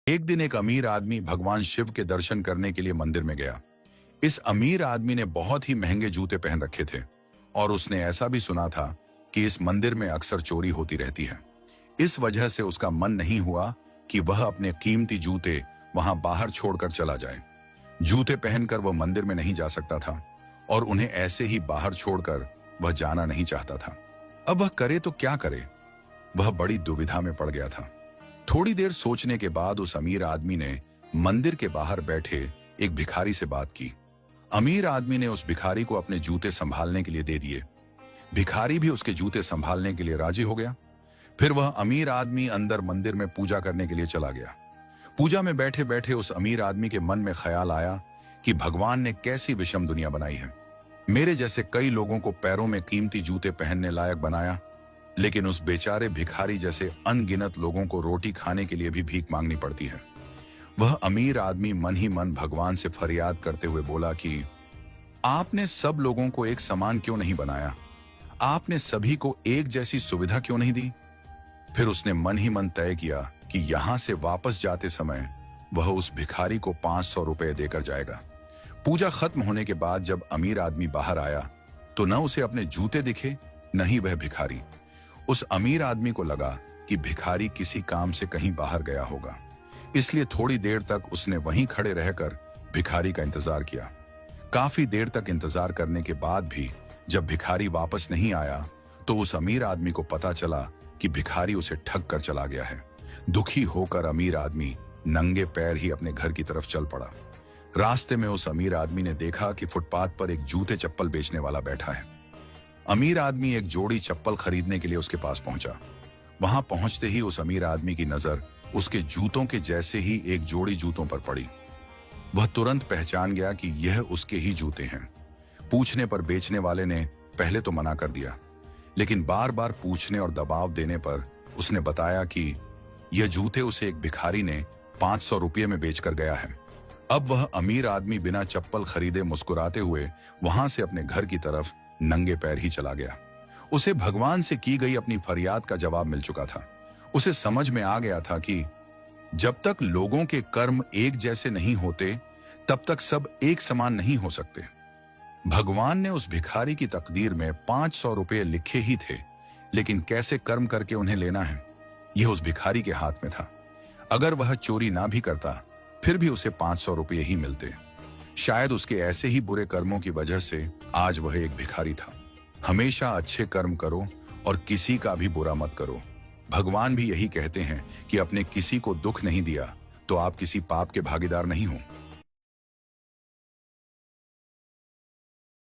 एक दिन एक अमीर आदमी भगवान शिव के दर्शन करने के लिए मंदिर में गया। इस अमीर आदमी ने बहुत ही महंगे जूते पहन रखे थे और उसने ऐसा भी सुना था कि इस मंदिर में अक्सर चोरी होती रहती है। इस वजह से उसका मन नहीं हुआ कि वह अपने कीमती जूते वहां बाहर छोड़कर चला जाए। जूते पहनकर वह मंदिर में नहीं जा सकता था और उन्हें ऐसे ही बाहर छोड़कर वह जाना नहीं चाहता था। अब वह करे तो क्या करे? वह बड़ी दुविधा में पड़ गया था। थोड़ी देर सोचने के बाद उस अमीर आदमी ने मंदिर के बाहर बैठे एक भिखारी से बात की। अमीर आदमी ने उस भिखारी को अपने जूते संभालने के लिए दे दिए। भिखारी भी उसके जूते संभालने के लिए राजी हो गया। फिर वह अमीर आदमी अंदर मंदिर में पूजा करने के लिए चला गया। पूजा में बैठे बैठे उस अमीर आदमी के मन में ख्याल आया कि भगवान ने कैसी विषम दुनिया बनाई है। मेरे जैसे कई लोगों को पैरों में कीमती जूते पहनने लायक बनाया, लेकिन उस बेचारे भिखारी जैसे अनगिनत लोगों को रोटी खाने के लिए भी भीख मांगनी पड़ती है। वह अमीर आदमी मन ही मन भगवान से फरियाद करते हुए बोला कि आपने सब लोगों को एक समान क्यों नहीं बनाया? आपने सभी को एक जैसी सुविधा क्यों नहीं दी? फिर उसने मन ही मन तय किया कि यहां से वापस जाते समय वह उस भिखारी को 500 रुपए देकर जाएगा। पूजा खत्म होने के बाद जब अमीर आदमी बाहर आया तो न उसे अपने जूते दिखे, न ही वह भिखारी। उस अमीर आदमी को लगा कि भिखारी किसी काम से कहीं बाहर गया होगा, इसलिए थोड़ी देर तक उसने वहीं खड़े रहकर भिखारी का इंतजार किया। काफी देर तक इंतजार करने के बाद भी जब भिखारी वापस नहीं आया तो उस अमीर आदमी को पता चला कि भिखारी उसे ठग कर चला गया है। दुखी होकर अमीर आदमी नंगे पैर ही अपने घर की तरफ चल पड़ा। रास्ते में उस अमीर आदमी ने देखा कि फुटपाथ पर एक जूते चप्पल बेचने वाला बैठा है। अमीर आदमी एक जोड़ी चप्पल खरीदने के लिए उसके पास पहुंचा। वहां पहुंचते ही उस अमीर आदमी की नजर उसके जूतों के जैसे ही एक जोड़ी जूतों पर पड़ी। वह तुरंत पहचान गया कि यह उसके ही जूते हैं। पूछने पर बेचने वाले ने पहले तो मना कर दिया, लेकिन बार बार पूछने और दबाव देने पर उसने बताया कि यह जूते उसे एक भिखारी ने 500 रुपये में बेचकर गया है। अब वह अमीर आदमी बिना चप्पल खरीदे मुस्कुराते हुए वहां से अपने घर की तरफ नंगे पैर ही चला गया। उसे भगवान से की गई अपनी फरियाद का जवाब मिल चुका था। उसे समझ में आ गया था कि जब तक लोगों के कर्म एक जैसे नहीं होते तब तक सब एक समान नहीं हो सकते। भगवान ने उस भिखारी की तकदीर में 500 रुपये लिखे ही थे, लेकिन कैसे कर्म करके उन्हें लेना है यह उस भिखारी के हाथ में था। अगर वह चोरी ना भी करता फिर भी उसे 500 रुपये ही मिलते। शायद उसके ऐसे ही बुरे कर्मों की वजह से आज वह एक भिखारी था। हमेशा अच्छे कर्म करो और किसी का भी बुरा मत करो। भगवान भी यही कहते हैं कि अपने किसी को दुख नहीं दिया तो आप किसी पाप के भागीदार नहीं हो।